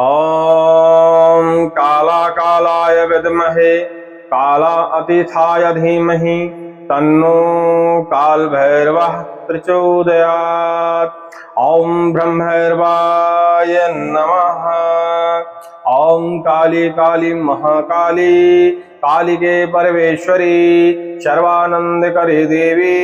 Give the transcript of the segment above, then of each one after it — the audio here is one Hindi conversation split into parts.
ॐ कालाकालाय विद्महे कालातीताय धीमहि तन्नो कालभैरवः प्रचोदयात्। ॐ ब्रह्मभैरवाय नमः। ॐ काली काली महाकाली कालिके परमेश्वरी सर्वानंदकरी देवी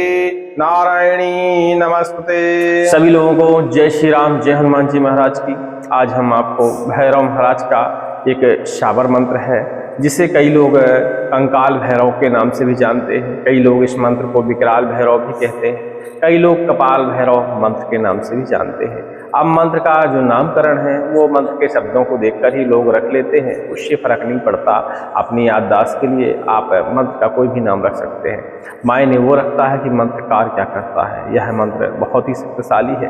नारायणी नमस्ते। सभी लोगों को जय श्री राम, जय हनुमान जी महाराज की। आज हम आपको भैरव महाराज का एक शाबर मंत्र है जिसे कई लोग कंकाल भैरव के नाम से भी जानते हैं, कई लोग इस मंत्र को विकराल भैरव भी कहते हैं, कई लोग कपाल भैरव मंत्र के नाम से भी जानते हैं। अब मंत्र का जो नामकरण है वो मंत्र के शब्दों को देखकर ही लोग रख लेते हैं, उससे फर्क नहीं पड़ता। अपनी याददाश्त के लिए आप मंत्र का कोई भी नाम रख सकते हैं, मायने वो रखता है कि मंत्रकार क्या करता है। यह मंत्र बहुत ही शक्तिशाली है।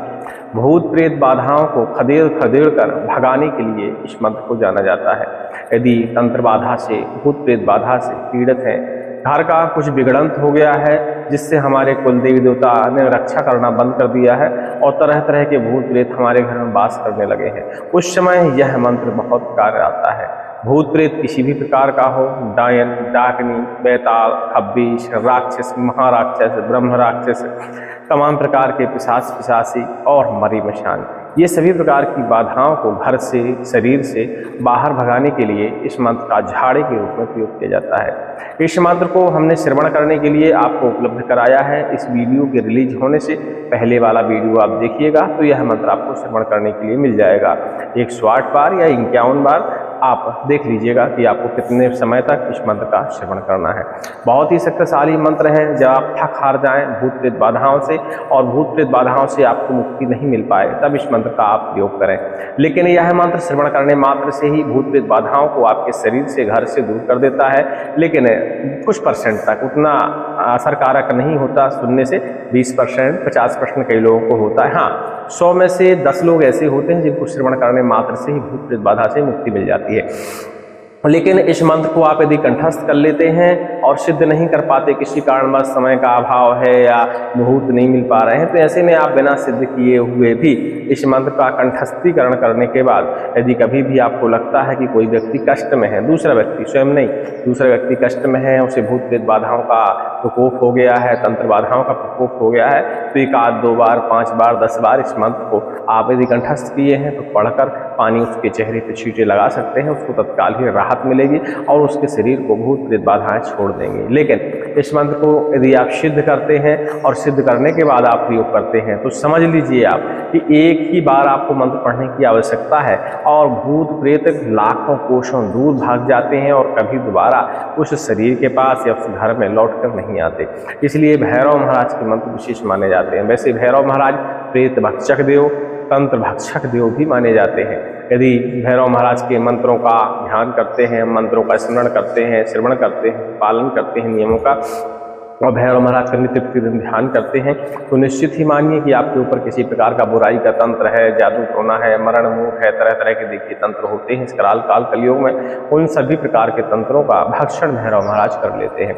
भूत प्रेत बाधाओं को खदेड़ खदेड़ कर भगाने के लिए इस मंत्र को जाना जाता है। यदि तंत्र बाधा से, भूत प्रेत बाधा से पीड़ित हैं, घर का कुछ बिगड़ंत हो गया है जिससे हमारे कुल देवी देवता ने रक्षा करना बंद कर दिया है और तरह तरह के भूत प्रेत हमारे घर में वास करने लगे हैं, उस समय यह मंत्र बहुत कार्य आता है। भूत प्रेत किसी भी प्रकार का हो, डायन, डाकनी, बेताल, खब्बीश, राक्षस, महाराक्षस, ब्रह्म राक्षस, तमाम प्रकार के पिशाच पिशाची और मरी मशान, ये सभी प्रकार की बाधाओं को घर से, शरीर से बाहर भगाने के लिए इस मंत्र का झाड़े के रूप में प्रयोग किया जाता है। इस मंत्र को हमने श्रवण करने के लिए आपको उपलब्ध कराया है। इस वीडियो के रिलीज होने से पहले वाला वीडियो आप देखिएगा तो यह मंत्र आपको श्रवण करने के लिए मिल जाएगा। 108 बार या 51 बार आप देख लीजिएगा कि आपको कितने समय तक इस मंत्र का श्रवण करना है। बहुत ही शक्तिशाली मंत्र है। जब आप थक हार जाएं भूत प्रेत बाधाओं से और भूत प्रेत बाधाओं से आपको मुक्ति नहीं मिल पाए, तब इस मंत्र का आप प्रयोग करें। लेकिन यह मंत्र श्रवण करने मात्र से ही भूत प्रेत बाधाओं को आपके शरीर से, घर से दूर कर देता है, लेकिन कुछ परसेंट तक, उतना असरकारक नहीं होता। सुनने से 20%, 50% कई लोगों को होता है। हाँ, 100 में से 10 लोग ऐसे होते हैं जिनको श्रवण करने मात्र से ही भूत प्रेत बाधा से मुक्ति मिल जाती है। लेकिन इस मंत्र को आप यदि कंठस्थ कर लेते हैं और सिद्ध नहीं कर पाते, किसी कारणवश समय का अभाव है या मुहूर्त नहीं मिल पा रहे हैं, तो ऐसे में आप बिना सिद्ध किए हुए भी इस मंत्र का कंठस्थीकरण करने के बाद यदि कभी भी आपको लगता है कि कोई व्यक्ति कष्ट में है, दूसरा व्यक्ति, स्वयं नहीं, दूसरा व्यक्ति कष्ट में है, उसे भूत प्रेत बाधाओं का प्रकोप हो गया है, तंत्र बाधाओं का प्रकोप हो गया है, तो 1 आध 2 बार, 5 बार, 10 बार इस मंत्र को आप यदि कंठस्थ किए हैं तो पढ़कर पानी उसके चेहरे पर छींटे लगा सकते हैं, उसको तत्काल ही राहत मिलेगी और उसके शरीर को भूत प्रेत बाधाएं छोड़ देंगी। लेकिन इस मंत्र को यदि आप सिद्ध करते हैं और सिद्ध करने के बाद आप प्रयोग करते हैं तो समझ लीजिए आप कि एक ही बार आपको मंत्र पढ़ने की आवश्यकता है और भूत प्रेत लाखों कोसों दूर भाग जाते हैं और कभी दोबारा उस शरीर के पास या उस घर में लौट कर नहीं आते। इसलिए भैरव महाराज के मंत्र विशेष माने जाते हैं। वैसे भैरव महाराज प्रेत भक्षक देव, तंत्र भक्षक देव भी माने जाते हैं। यदि भैरव महाराज के मंत्रों का ध्यान करते हैं, मंत्रों का स्मरण करते हैं, श्रवण करते हैं, पालन करते हैं नियमों का, और भैरव महाराज का नित्य प्रतिदिन ध्यान करते हैं, तो निश्चित ही मानिए कि आपके ऊपर किसी प्रकार का बुराई का तंत्र है, जादू टोना है, मरण मूठ है, तरह तरह के देखिए तंत्र होते हैं इस कराल काल कलयुग में, उन सभी प्रकार के तंत्रों का भक्षण भैरव महाराज कर लेते हैं।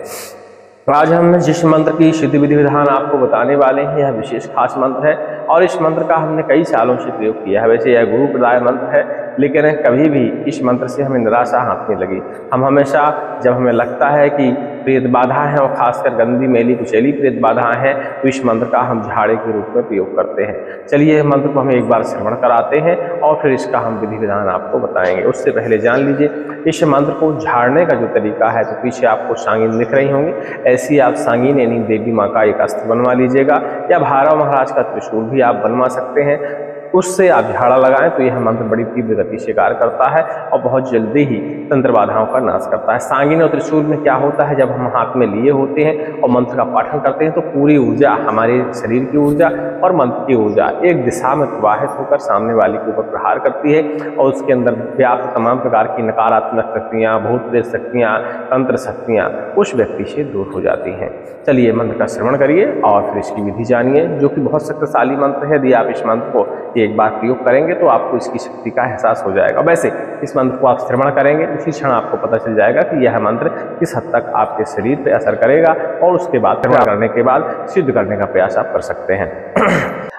आज हम जिस मंत्र की सिद्ध विधि विधान आपको बताने वाले हैं यह विशेष खास मंत्र है और इस मंत्र का हमने कई सालों से प्रयोग किया है। वैसे यह गुरु प्रदाय मंत्र है, लेकिन कभी भी इस मंत्र से हमें निराशा हाथ नहीं लगी। हम हमेशा जब हमें लगता है कि प्रेत बाधा है और खासकर गंदी मैली कुचैली प्रेत बाधाएं हैं तो इस मंत्र का हम झाड़े के रूप में प्रयोग करते हैं। चलिए मंत्र को हम एक बार श्रवण कराते हैं और फिर इसका हम विधि विधान आपको बताएंगे। उससे पहले जान लीजिए इस मंत्र को झाड़ने का जो तरीका है, तो पीछे आपको सांगीन दिख रही होंगी, ऐसी आप सांगीन यानी देवी माँ का एक अस्त्र बनवा लीजिएगा या भैरव महाराज का त्रिशूल भी आप बनवा सकते हैं। उससे आप झाड़ा लगाएं तो यह मंत्र बड़ी तीव्र गति से कार्य करता है और बहुत जल्दी ही तंत्र बाधाओं का नाश करता है। सांगीन और त्रिशूल में क्या होता है, जब हम हाथ में लिए होते हैं और मंत्र का पाठन करते हैं तो पूरी ऊर्जा, हमारे शरीर की ऊर्जा और मंत्र की ऊर्जा एक दिशा में प्रवाहित होकर सामने वाले के ऊपर प्रहार करती है और उसके अंदर व्याप्त तमाम प्रकार की नकारात्मक शक्तियाँ, भूत प्रेत शक्तियाँ, तंत्र शक्तियाँ उस व्यक्ति से दूर हो जाती हैं। चलिए मंत्र का श्रवण करिए और फिर इसकी विधि जानिए, जो कि बहुत शक्तिशाली मंत्र है। यदि आप इस मंत्र को एक बार प्रयोग करेंगे तो आपको इसकी शक्ति का एहसास हो जाएगा। वैसे इस मंत्र को आप श्रवण करेंगे उसी क्षण आपको पता चल जाएगा कि यह मंत्र किस हद तक आपके शरीर पर असर करेगा और उसके बाद श्रवण करने के बाद सिद्ध करने का प्रयास आप कर सकते हैं।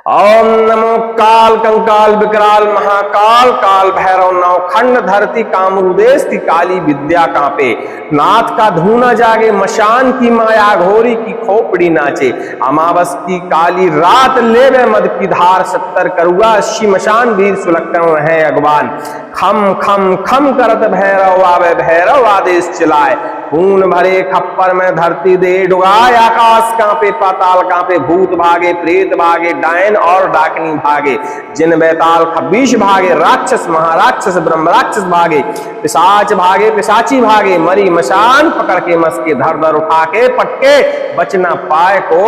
ओम नमो काल कंकाल विकराल महाकाल काल भैरव नवखंड धरती कामरूदेश की काली विद्या कांपे, नाथ का धूना जागे मशान की माया घोरी की खोपड़ी नाचे, अमावस की काली रात लेवे मद की धार 70 करुआ 80 मशान वीर सुलक्षण है अगवान, खम खम खम करत भैरव आवे भैरव आदेश चिलाए, खून भरे खप्पर में धरती दे डुगाए, आकाश कांपे पाताल कांपे, भूत भागे प्रेत भागे डायन और डाकनी भागे, जिन बेताल खबीश भागे, राक्षस महाराक्षस ब्रह्म राक्षस भागे, पिशाच भागे पिशाची भागे, मरी मशान पकड़ के मस्के, धर धर उठा के पटके, बच ना पाए को,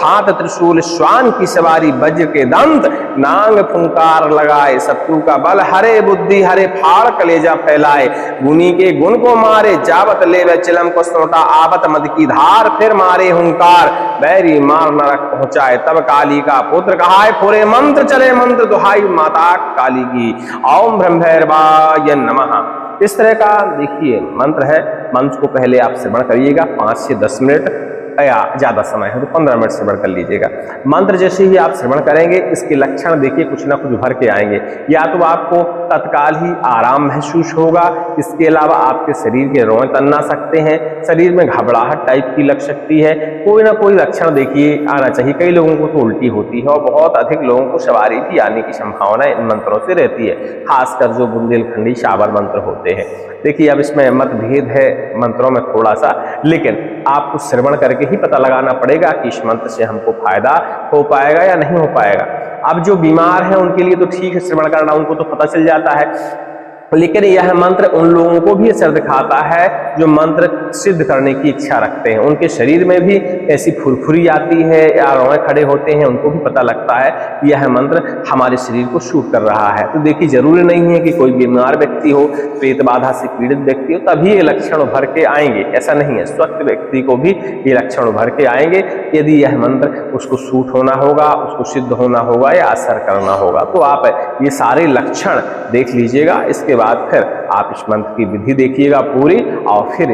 हाथ त्रिशूल श्वान की सवारी, वज्र के दंत नांग फुंकार लगाए, शत्रु का बल हरे बुद्धि हरे फाड़ कलेजा फैलाए, गुनी के गुण को मारे, जावत लेवे चिलम को सोटा, आवत मद की धार फिर मारे हुंकार, बैरी मार नरक पहुंचाए, तब काली का पुत्र कहाए, फुरे मंत्र चले मंत्र दुहाई माता काली की, ओम ब्रह्मैर्वाय नमः। इस तरह का देखिए मंत्र है। मंत्र को पहले आप श्रवण करिएगा 5 से 10 मिनट, या ज्यादा समय है तो 15 मिनट श्रवण कर लीजिएगा। मंत्र जैसे ही आप श्रवण करेंगे इसके लक्षण देखिए कुछ ना कुछ उभर के आएंगे, या तो आपको तत्काल ही आराम महसूस होगा, इसके अलावा आपके शरीर के रोए तन्ना सकते हैं, शरीर में घबराहट टाइप की लग सकती है, कोई ना कोई लक्षण देखिए आना चाहिए। कई लोगों को तो उल्टी होती है और बहुत अधिक लोगों को सवारी भी आने की संभावना इन मंत्रों से रहती है, खासकर जो बुंदेलखंडी शाबर मंत्र होते हैं। देखिए अब इसमें मतभेद है मंत्रों में थोड़ा सा, लेकिन आपको श्रवण करके ही पता लगाना पड़ेगा कि इस मंत्र से हमको फायदा हो पाएगा या नहीं हो पाएगा। अब जो बीमार है उनके लिए तो ठीक है श्रवण करना, उनको तो पता चल जाता है, लेकिन यह मंत्र उन लोगों को भी असर दिखाता है जो मंत्र सिद्ध करने की इच्छा रखते हैं, उनके शरीर में भी ऐसी फुरफुरी आती है या रोए खड़े होते हैं, उनको भी पता लगता है कि यह मंत्र हमारे शरीर को शूट कर रहा है। तो देखिए जरूरी नहीं है कि कोई बीमार व्यक्ति हो, पेट बाधा से पीड़ित व्यक्ति हो तभी ये लक्षण उभर के आएंगे, ऐसा नहीं है। स्वस्थ व्यक्ति को भी ये लक्षण उभर के आएंगे यदि यह मंत्र उसको शूट होना होगा, उसको सिद्ध होना होगा या असर करना होगा। तो आप ये सारे लक्षण देख लीजिएगा, इसके बाद फिर आप इस मंत्र की विधि देखिएगा पूरी और फिर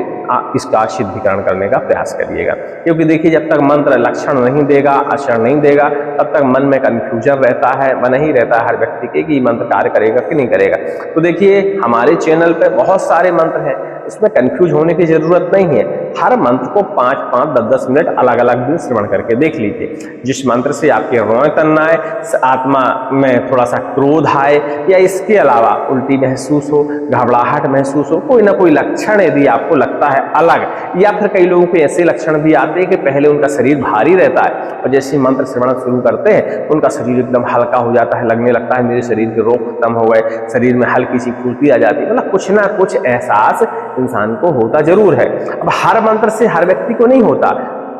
इसका सिद्धिकरण करने का प्रयास करिएगा। क्योंकि देखिए जब तक मंत्र लक्षण नहीं देगा, असर नहीं देगा, तब तक मन में कंफ्यूजन रहता है, मन ही रहता है हर व्यक्ति के कि मंत्र कार्य करेगा कि नहीं करेगा। तो देखिए हमारे चैनल पे बहुत सारे मंत्र हैं, इसमें कंफ्यूज होने की जरूरत नहीं है। हर मंत्र को 5-5, 10-10 मिनट अलग अलग दिन श्रवण करके देख लीजिए। जिस मंत्र से आपके रोए तन्ना आए, आत्मा में थोड़ा सा क्रोध आए या इसके अलावा उल्टी महसूस हो, घबराहट महसूस हो, कोई ना कोई लक्षण यदि आपको लगता है अलग, या फिर कई लोगों के ऐसे लक्षण भी आते हैं कि पहले उनका शरीर भारी रहता है और जैसे ही मंत्र श्रवण शुरू करते हैं उनका शरीर एकदम हल्का हो जाता है, लगने लगता है मेरे शरीर के रोग खत्म हो गए, शरीर में हल्की सी फुर्ती आ जाती है। मतलब कुछ ना कुछ एहसास इंसान को होता जरूर है। अब हर मंत्र से हर व्यक्ति को नहीं होता,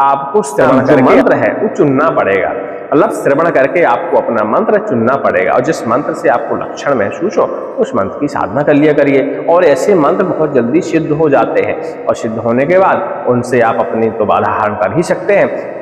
आपको श्रवण करके मंत्र है वो चुनना पड़ेगा, मतलब श्रवण करके आपको अपना मंत्र चुनना पड़ेगा और जिस मंत्र से आपको लक्षण महसूस हो उस मंत्र की साधना कर लिया करिए। और ऐसे मंत्र बहुत जल्दी सिद्ध हो जाते हैं और सिद्ध होने के बाद उनसे आप अपनी तो बाधा हरण कर ही सकते हैं,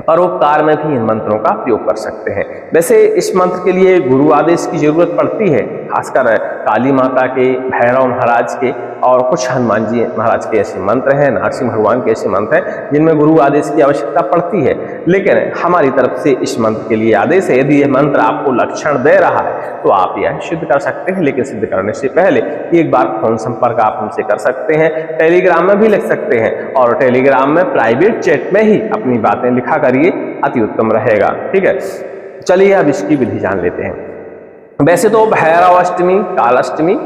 परोपकार में भी इन मंत्रों का प्रयोग कर सकते हैं। वैसे इस मंत्र के लिए गुरु आदेश की जरूरत पड़ती है, खासकर काली माता के, भैरव महाराज के और कुछ हनुमान जी महाराज के ऐसे मंत्र हैं, नरसिंह भगवान के ऐसे मंत्र हैं जिनमें गुरु आदेश की आवश्यकता पड़ती है। लेकिन हमारी तरफ से इस मंत्र के लिए आदेश है, यदि यह मंत्र आपको लक्षण दे रहा है तो आप यह सिद्ध कर सकते हैं, लेकिन सिद्ध करने से पहले एक बार फोन संपर्क आप हमसे कर सकते हैं, टेलीग्राम में भी लिख सकते हैं और टेलीग्राम में प्राइवेट चैट में ही अपनी बातें लिखा करिए, अति उत्तम रहेगा। ठीक है, चलिए अब इसकी विधि जान लेते हैं। वैसे तो भैरव अष्टमी, कालाष्टमी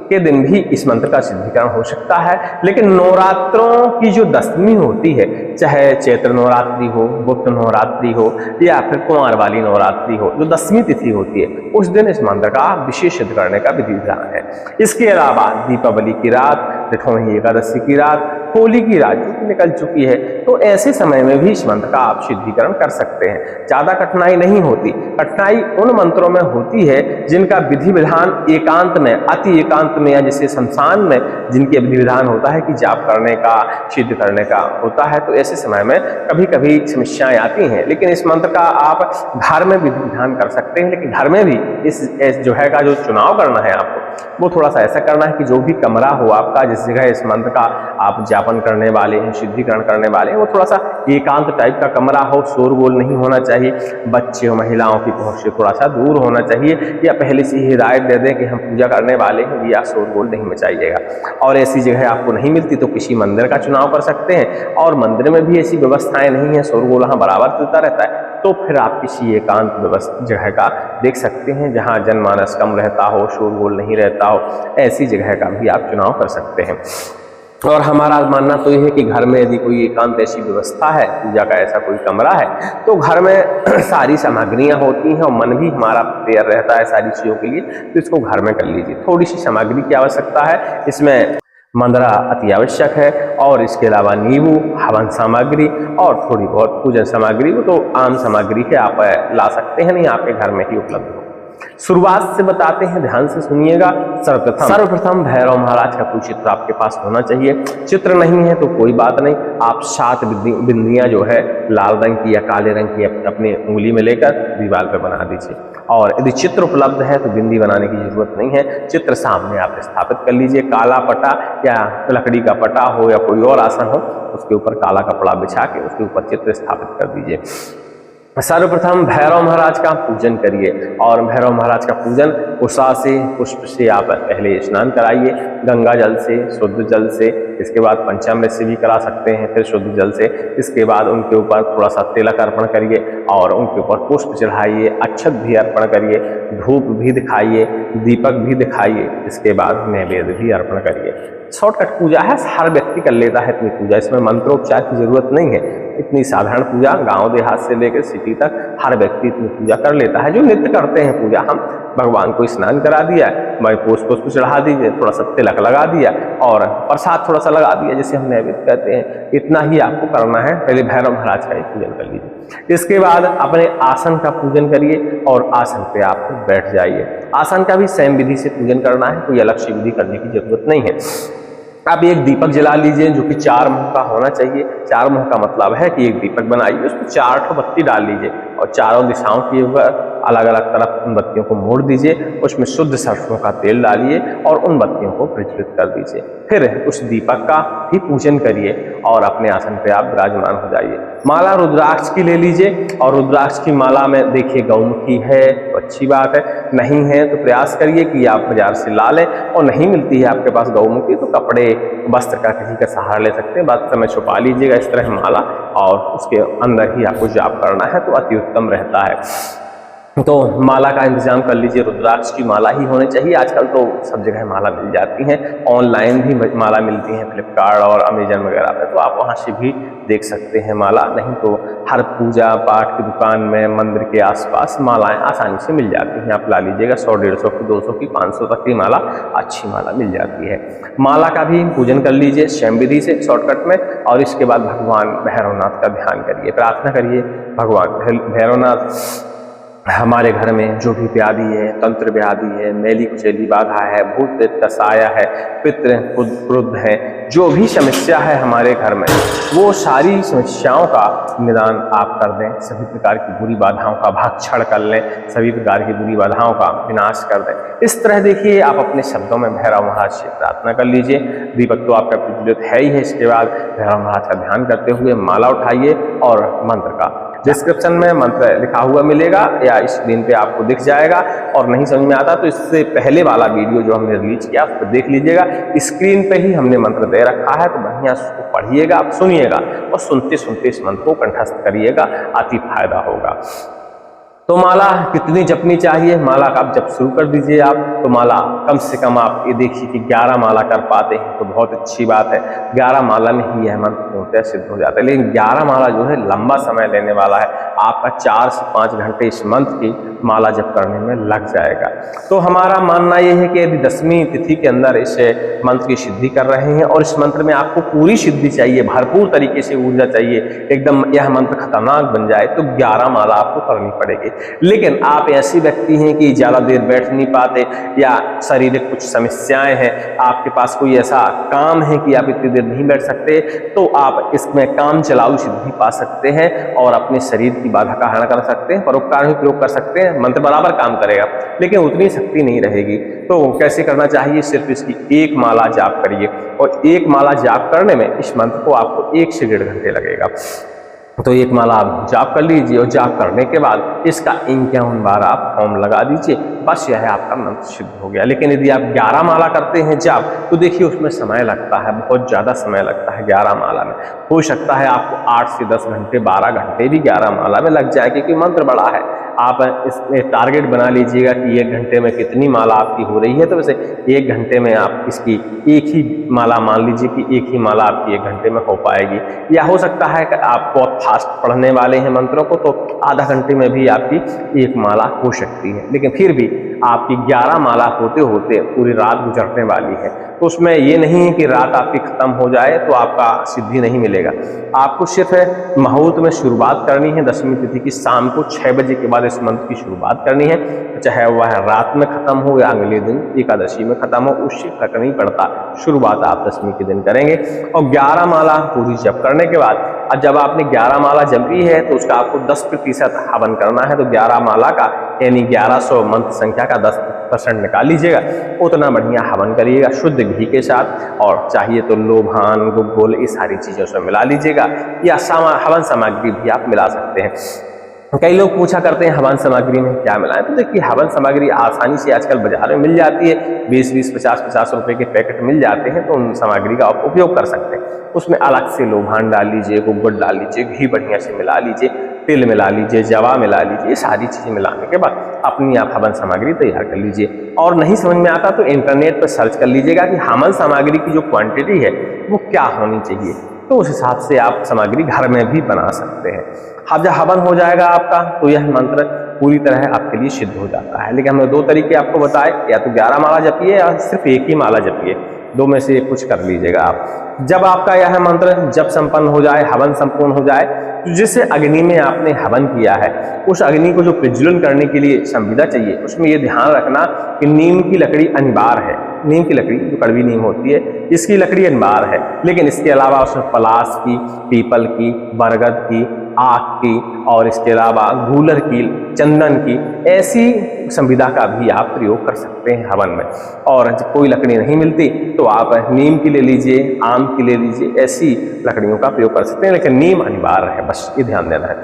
के दिन भी इस मंत्र का सिद्धिकरण हो सकता है, लेकिन नवरात्रों की जो दशमी होती है, चाहे चैत्र नवरात्रि हो, गुप्त नवरात्रि हो या फिर कुमार वाली नवरात्रि हो, जो दशमी तिथि होती है उस दिन इस मंत्र का विशेष सिद्ध करने का विधि विधान है। इसके अलावा दीपावली की रात, जेठोही एकादशी की रात, होली की रात जो निकल चुकी है, तो ऐसे समय में भी इस मंत्र का आप सिद्धिकरण कर सकते हैं। ज्यादा कठिनाई नहीं होती, कठिनाई उन मंत्रों में होती है जिनका विधि विधान एकांत में, अति एकांत में या जैसे शमशान में जिनके विधि विधान होता है कि जाप करने का, सिद्ध करने का होता है, तो ऐसे समय में कभी कभी समस्याएं आती हैं। लेकिन इस मंत्र का आप घर में विधि विधान कर सकते हैं, लेकिन घर में भी इस जो है का जो चुनाव करना है आपको वो थोड़ा सा ऐसा करना है कि जो भी कमरा हो आपका, जिस जगह इस मंत्र का आप जाप सत्यापन करने वाले हैं, शुद्धिकरण करने वाले हैं, वो थोड़ा सा एकांत टाइप का कमरा हो, शोरगोल नहीं होना चाहिए, बच्चे और महिलाओं की पहुंच से थोड़ा सा दूर होना चाहिए, या पहले से ही हिदायत दे दें कि हम पूजा करने वाले हैं, या शोरगोल नहीं मचाइएगा। और ऐसी जगह आपको नहीं मिलती तो किसी मंदिर का चुनाव कर सकते हैं, और मंदिर में भी ऐसी व्यवस्थाएं नहीं है, शोरगोल वहाँ बराबर चलता रहता है, तो फिर आप किसी एकांत व्यवस्था जगह का देख सकते हैं जहाँ जनमानस कम रहता हो, शोरगोल नहीं रहता हो, ऐसी जगह का भी आप चुनाव कर सकते हैं। और हमारा मानना तो ये है कि घर में यदि कोई एकांत ऐसी व्यवस्था है, पूजा का ऐसा कोई कमरा है, तो घर में सारी सामग्रियां होती हैं और मन भी हमारा तैयार रहता है सारी चीज़ों के लिए, तो इसको घर में कर लीजिए। थोड़ी सी सामग्री की आवश्यकता है, इसमें मंदरा अति आवश्यक है, और इसके अलावा नींबू, हवन सामग्री और थोड़ी बहुत पूजन सामग्री, वो तो आम सामग्री है, आप ला सकते हैं, नहीं आपके घर में ही उपलब्ध हो। शुरुआत से बताते हैं, ध्यान से सुनिएगा। सर्वप्रथम भैरव महाराज का कोई चित्र आपके पास होना चाहिए। चित्र नहीं है तो कोई बात नहीं, आप 7 बिंदियां जो है लाल रंग की या काले रंग की अपनी उंगली में लेकर दीवार पर बना दीजिए। और यदि चित्र उपलब्ध है तो बिंदी बनाने की जरूरत नहीं है, चित्र सामने आप स्थापित कर लीजिए। काला पटा या लकड़ी का पटा हो या कोई और आसन हो, उसके ऊपर काला कपड़ा बिछा के उसके ऊपर चित्र स्थापित कर दीजिए। सर्वप्रथम भैरव महाराज का पूजन करिए, और भैरव महाराज का पूजन उषा से, पुष्प से आप पहले स्नान कराइए, गंगा जल से, शुद्ध जल से, इसके बाद पंचामृत से भी करा सकते हैं, फिर शुद्ध जल से। इसके बाद उनके ऊपर थोड़ा सा तिलक अर्पण करिए और उनके ऊपर पुष्प चढ़ाइए, अक्षत भी अर्पण करिए, धूप भी दिखाइए, दीपक भी दिखाइए, इसके बाद नैवेद्य भी अर्पण करिए। शॉर्टकट पूजा है, हर व्यक्ति कर लेता है इतनी पूजा, इसमें मंत्रोपचार की जरूरत नहीं है। इतनी साधारण पूजा गांव देहात से लेकर सिटी तक हर व्यक्ति इतनी पूजा कर लेता है। जो नित्य करते हैं पूजा, हम भगवान को स्नान करा दिया, मैं पुष्प चढ़ा दीजिए, थोड़ा सा तिलक लगा दिया और प्रसाद थोड़ा सा लगा दिया, जैसे हम नैवेद्य कहते हैं, इतना ही आपको करना है। पहले भैरव महाराज का ही पूजन कर लीजिए। इसके बाद अपने आसन का पूजन करिए और आसन पे आप बैठ जाइए। आसन का भी सेम विधि से पूजन करना है, कोई अलग से विधि करने की जरूरत नहीं है। आप एक दीपक जला लीजिए जो कि 4 मुंह का होना चाहिए। 4 मुंह का मतलब है कि एक दीपक बनाइए, उसमें 4 ठो बत्ती डाल लीजिए और चारों दिशाओं की अलग अलग तरफ उन बत्तियों को मोड़ दीजिए। उसमें शुद्ध सरसों का तेल डालिए और उन बत्तियों को प्रज्वलित कर दीजिए। फिर उस दीपक का भी पूजन करिए और अपने आसन पे आप विराजमान हो जाइए। माला रुद्राक्ष की ले लीजिए, और रुद्राक्ष की माला में देखिए गौमुखी है तो अच्छी बात है, नहीं है तो प्रयास करिए कि आप बाजार से ला लें, और नहीं मिलती है आपके पास गौमुखी तो कपड़े वस्त्र का किसी का सहारा ले सकते हैं, वस्त्र में छुपा लीजिएगा इस तरह माला, और उसके अंदर ही आपको जाप करना है तो अति उत्तम रहता है। तो माला का इंतजाम कर लीजिए, रुद्राक्ष की माला ही होनी चाहिए। आजकल तो सब जगह माला मिल जाती हैं, ऑनलाइन भी माला मिलती हैं फ्लिपकार्ट और अमेजन वगैरह पे, तो आप वहां से भी देख सकते हैं माला। नहीं तो हर पूजा पाठ की दुकान में, मंदिर के आसपास मालाएं आसानी से मिल जाती हैं, आप ला लीजिएगा। 100, 150 की, 200 की, 500 तक की माला, अच्छी माला मिल जाती है। माला का भी पूजन कर लीजिए स्वयं विधि से शॉर्टकट में, और इसके बाद भगवान भैरवनाथ का ध्यान करिए, प्रार्थना करिए, भगवान भैरवनाथ हमारे घर में जो भी व्याधि है, तंत्र व्याधि है, मैली कुचैली बाधा है, भूत प्रेत का साया है, पितृ क्रुद्ध है, जो भी समस्या है हमारे घर में, वो सारी समस्याओं का निदान आप कर दें। सभी प्रकार की बुरी बाधाओं का भक्षण कर लें, सभी प्रकार की बुरी बाधाओं का विनाश कर दें। इस तरह देखिए आप अपने शब्दों में भैरव महाराज से प्रार्थना कर लीजिए। दीपक तो आपका प्रज्वलित है ही है। इसके बाद भैरव महाराज का ध्यान करते हुए माला उठाइए और मंत्र का डिस्क्रिप्शन में मंत्र लिखा हुआ मिलेगा या स्क्रीन पे आपको दिख जाएगा, और नहीं समझ में आता तो इससे पहले वाला वीडियो जो हमने रिलीज किया उस पर देख लीजिएगा। स्क्रीन पे ही हमने मंत्र दे रखा है, तो बढ़िया उसको पढ़िएगा, आप सुनिएगा और सुनते सुनते इस मंत्र को कंठस्थ करिएगा, अति फायदा होगा। तो माला कितनी जपनी चाहिए? माला का आप जब शुरू कर दीजिए आप, तो माला कम से कम आप ये देखिए कि 11 माला कर पाते हैं तो बहुत अच्छी बात है। 11 माला में ही यह मंत्र पूर्णतः सिद्ध हो जाता है, लेकिन 11 माला जो है लंबा समय लेने वाला है। आपका 4 से 5 घंटे इस मंत्र की माला जप करने में लग जाएगा। तो हमारा मानना यह है कि यदि 10वीं तिथि के अंदर इस मंत्र की सिद्धि कर रहे हैं और इस मंत्र में आपको पूरी सिद्धि चाहिए, भरपूर तरीके से ऊर्जा चाहिए, एकदम यह मंत्र खतरनाक बन जाए, तो 11 माला आपको करनी पड़ेगी। लेकिन आप ऐसे व्यक्ति हैं कि ज़्यादा देर बैठ नहीं पाते या शारीरिक कुछ समस्याएं हैं, आपके पास कोई ऐसा काम है कि आप इतनी देर नहीं बैठ सकते, तो आप इसमें काम चलाऊ सिद्धि पा सकते हैं और अपने शरीर की बाधा का हरण कर सकते हैं। परोपकार भी प्रयोग कर सकते हैं, मंत्र बराबर काम करेगा लेकिन उतनी शक्ति नहीं रहेगी। तो कैसे करना चाहिए? सिर्फ इसकी एक माला जाप करिए और एक माला जाप करने में इस मंत्र को आपको 1 से 1.5 घंटे लगेगा। तो एक माला आप जाप कर लीजिए और जाप करने के बाद इसका 51 बार आप होम लगा दीजिए, बस यह आपका मंत्र सिद्ध हो गया। लेकिन यदि आप 11 माला करते हैं जाप, तो देखिए उसमें समय लगता है, बहुत ज़्यादा समय लगता है 11 माला में। हो सकता है आपको 8 से 10 घंटे 12 घंटे भी 11 माला में लग जाए, क्योंकि मंत्र बड़ा है। आप इसमें टारगेट बना लीजिएगा कि 1 घंटे में कितनी माला आपकी हो रही है, तो वैसे 1 घंटे में आप इसकी एक ही माला मान लीजिए कि एक ही माला आपकी 1 घंटे में हो पाएगी। या हो सकता है कि आप बहुत फास्ट पढ़ने वाले हैं मंत्रों को, तो आधा घंटे में भी आपकी एक माला हो सकती है। लेकिन फिर भी आपकी 11 माला होते होते पूरी रात गुजरने वाली है, तो उसमें ये नहीं है कि रात आपकी खत्म हो जाए तो आपका सिद्धि नहीं मिलेगा। आपको सिर्फ मुहूर्त में शुरुआत करनी है, 10वीं तिथि की शाम को 6 बजे के बाद इस मंत्र की शुरुआत करनी है, चाहे वह रात में खत्म हो या अगले दिन एकादशी में खत्म हो, उससे फर्क नहीं पड़ता। शुरुआत आप 10वीं के दिन करेंगे और 11 माला पूरी जप करने के बाद, अब जब आपने 11 माला जपी है तो उसका आपको 10% हवन करना है। तो 11 माला का यानी 1100 मंत्र संख्या का 10% निकाल लीजिएगा, उतना बढ़िया हवन करिएगा शुद्ध घी के साथ। और चाहिए तो लोभान, गुग्गुल, ये सारी चीज़ों से मिला लीजिएगा, या हवन सामग्री भी आप मिला सकते हैं। कई लोग पूछा करते हैं हवन सामग्री में क्या मिलाएं, तो देखिए हवन सामग्री आसानी से आजकल बाजार में मिल जाती है, 20-20, 50-50 रुपए के पैकेट मिल जाते हैं, तो उन सामग्री का आप उपयोग कर सकते हैं। उसमें अलग से लोभान डाल लीजिए, गुग्गुल डाल लीजिए, घी बढ़िया से मिला लीजिए, तिल मिला लीजिए, जवा मिला लीजिए, ये सारी चीज़ें मिलाने के बाद अपनी आप हवन सामग्री तैयार कर लीजिए। और नहीं समझ में आता तो इंटरनेट पर सर्च कर लीजिएगा कि हवन सामग्री की जो क्वांटिटी है वो क्या होनी चाहिए, तो उस हिसाब से आप सामग्री घर में भी बना सकते हैं। अब जब हवन हो जाएगा आपका, तो यह मंत्र पूरी तरह आपके लिए सिद्ध हो जाता है। लेकिन हमने 2 तरीके आपको बताए, या तो 11 माला जपिए या सिर्फ एक ही माला जपिए, 2 में से कुछ कर लीजिएगा आप। जब आपका यह मंत्र जब संपन्न हो जाए, हवन संपूर्ण हो जाए, तो जिस अग्नि में आपने हवन किया है उस अग्नि को जो प्रज्वलन करने के लिए संविदा चाहिए, उसमें ये ध्यान रखना कि नीम की लकड़ी अनिवार्य है। नीम की लकड़ी जो कड़वी नीम होती है, इसकी लकड़ी अनिवार्य है। लेकिन इसके अलावा उसमें पलाश की, पीपल की, बरगद की, आक की और इसके अलावा गूलर की, चंदन की, ऐसी संविदा का भी आप प्रयोग कर सकते हैं हवन में। और जब कोई लकड़ी नहीं मिलती तो आप नीम की ले लीजिए, आम की ले लीजिए, ऐसी लकड़ियों का प्रयोग कर सकते हैं, लेकिन नीम अनिवार्य है, बस ये ध्यान देना है।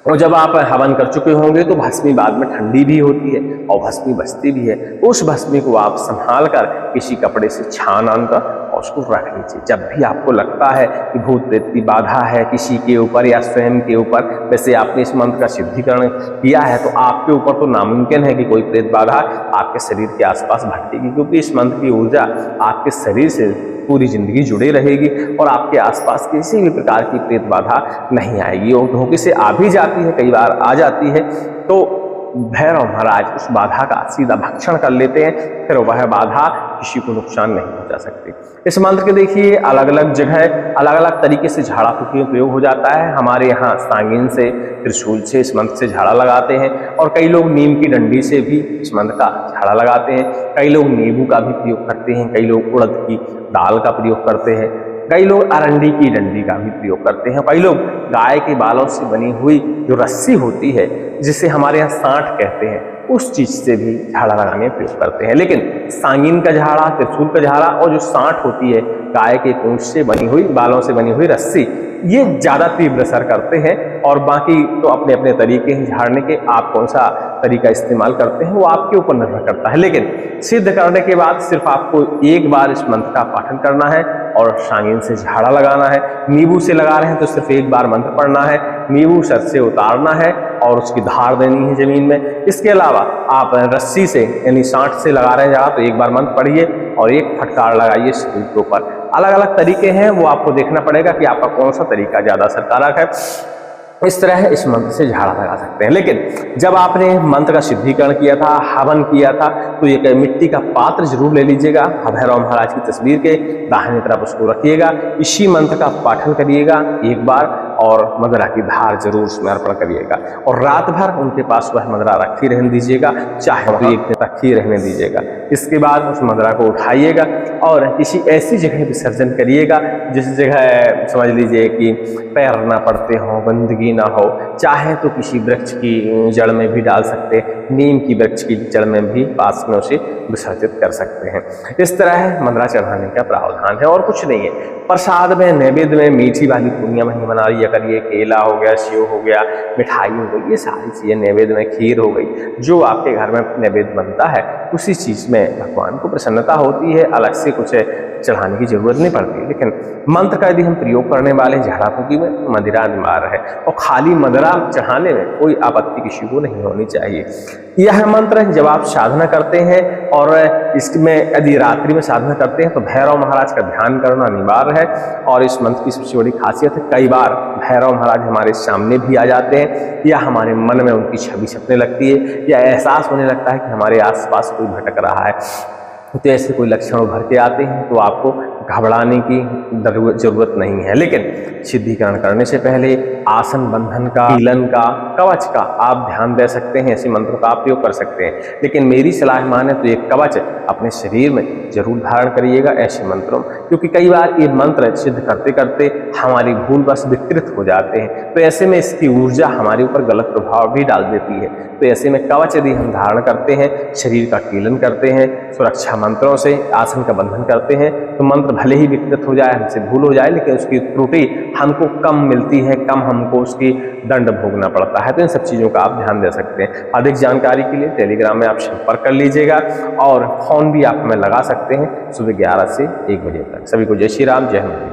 और जब आप हवन कर चुके होंगे तो भस्मी बाद में ठंडी भी होती है और भस्मी बचती भी है। उस भस्मी को आप संभाल कर किसी कपड़े से छान आनकर और उसको रख लीजिए। जब भी आपको लगता है कि भूत प्रेत की बाधा है किसी के ऊपर या स्वयं के ऊपर, वैसे आपने इस मंत्र का सिद्धिकरण किया है तो आपके ऊपर तो नामुमकिन है कि कोई प्रेत बाधा आपके शरीर के आसपास भटकेगी, क्योंकि इस मंत्र की ऊर्जा आपके शरीर से पूरी जिंदगी जुड़ी रहेगी और आपके आसपास किसी भी प्रकार की प्रेत बाधा नहीं आएगी। और धोखे से आ भी जाती है, कई बार आ जाती है, तो भैरव महाराज उस बाधा का सीधा भक्षण कर लेते हैं, फिर वह बाधा किसी को नुकसान नहीं पहुंचा सकती। इस मंत्र के देखिए अलग अलग जगह अलग अलग तरीके से झाड़ा फूकी में प्रयोग हो जाता है। हमारे यहाँ सांगिन से, त्रिशूल से इस मंत्र से झाड़ा लगाते हैं, और कई लोग नीम की डंडी से भी इस मंत्र का झाड़ा लगाते हैं। कई लोग नींबू का भी प्रयोग करते हैं, कई लोग उड़द की दाल का प्रयोग करते हैं, कई लोग अरंडी की डंडी का भी प्रयोग करते हैं, कई लोग गाय के बालों से बनी हुई जो रस्सी होती है जिसे हमारे यहाँ सांठ कहते हैं, उस चीज से भी झाड़ा लगाने में प्रयोग करते हैं। लेकिन सांगिन का झाड़ा, त्रिशूल का झाड़ा और जो सांठ होती है गाय के पूंछ से बनी हुई, बालों से बनी हुई रस्सी, ये ज्यादा तीव्र असर करते हैं। और बाकी तो अपने अपने तरीके हैं झाड़ने के, आप कौन सा तरीका इस्तेमाल करते हैं वो आपके ऊपर निर्भर करता है। लेकिन सिद्ध करने के बाद सिर्फ आपको एक बार इस मंत्र का पाठन करना है और सांगिन से झाड़ा लगाना है। नींबू से लगा रहे हैं तो सिर्फ एक बार मंत्र पढ़ना है, नींबू सर से उतारना है और उसकी धार देनी है जमीन में। इसके अलावा आप रस्सी से यानी सांठ से लगा रहे हैं झाड़ा तो एक बार मंत्र पढ़िए और एक फटकार लगाइए शरीर के ऊपर। अलग अलग तरीके हैं, वो आपको देखना पड़ेगा कि आपका कौन सा तरीका ज्यादा असरकारक है। इस तरह इस मंत्र से झाड़ा लगा सकते हैं। लेकिन जब आपने मंत्र का सिद्धिकरण किया था, हवन किया था, तो एक मिट्टी का पात्र जरूर ले लीजिएगा, भैरव महाराज की तस्वीर के दाहिने तरफ उसको रखिएगा, इसी मंत्र का पाठन करिएगा एक बार और मदिरा की धार जरूर उसमें अर्पण करिएगा। और रात भर उनके पास वह मदिरा रखी रहने दीजिएगा, चाहे तो एक दिन रखी रहने दीजिएगा। इसके बाद उस मदिरा को उठाइएगा और किसी ऐसी जगह विसर्जन करिएगा जिस जगह समझ लीजिए कि पैर ना पड़ते हों, गंदगी ना हो। चाहे तो किसी वृक्ष की जड़ में भी डाल सकते हैं, नीम की वृक्ष की जड़ में भी पास में उसे विसर्जित कर सकते हैं। इस तरह मदिरा चढ़ाने का प्रावधान है और कुछ नहीं है। प्रसाद में, नैवेद्य में मीठी वाली पूरियां वहीं बना लिया करिए, केला हो गया, सेव हो गया, मिठाई हो गई, ये सारी चीज़ें नैवेद्य में, खीर हो गई, जो आपके घर में नैवेद्य बनता है उसी चीज़ में भगवान को प्रसन्नता होती है। अलग से कुछ चढ़ाने की जरूरत नहीं पड़ती। लेकिन मंत्र का यदि हम प्रयोग करने वाले झाड़ा फूकी में मदिरा अनिवार्य है और खाली मदिरा चढ़ाने में कोई आपत्ति किसी को नहीं होनी चाहिए। यह मंत्र जब आप साधना करते हैं और इसमें यदि रात्रि में साधना करते हैं तो भैरव महाराज का ध्यान करना अनिवार्य है। और इस मंत्र की सबसे बड़ी खासियत है, कई बार भैरव महाराज हमारे सामने भी आ जाते हैं या हमारे मन में उनकी छवि छपने लगती है या एहसास होने लगता है कि हमारे आसपास कोई भटक रहा है। तो ऐसे कोई लक्षण उभर के आते हैं तो आपको घबराने की जरूरत नहीं है। लेकिन सिद्धिकरण करने से पहले आसन बंधन का, कीलन का, कवच का आप ध्यान दे सकते हैं, ऐसे मंत्रों का आप प्रयोग कर सकते हैं। लेकिन मेरी सलाह माने तो ये कवच अपने शरीर में जरूर धारण करिएगा ऐसे मंत्रों, क्योंकि कई बार ये मंत्र सिद्ध करते करते हमारी भूल बस विकृत हो जाते हैं। तो ऐसे में इसकी ऊर्जा हमारे ऊपर गलत प्रभाव भी डाल देती है। तो ऐसे में कवच यदि हम धारण करते हैं, शरीर का कीलन करते हैं, सुरक्षा मंत्रों से आसन का बंधन करते हैं, तो मंत्र भले ही विकृत हो जाए, हमसे भूल हो जाए, लेकिन उसकी त्रुटि हमको कम मिलती है, कम हमको उसकी दंड भोगना पड़ता है। तो इन सब चीज़ों का आप ध्यान दे सकते हैं। अधिक जानकारी के लिए टेलीग्राम में आप संपर्क कर लीजिएगा और फोन भी आप हमें लगा सकते हैं सुबह 11 से 1 बजे तक। सभी को जय श्री राम, जय हिंद।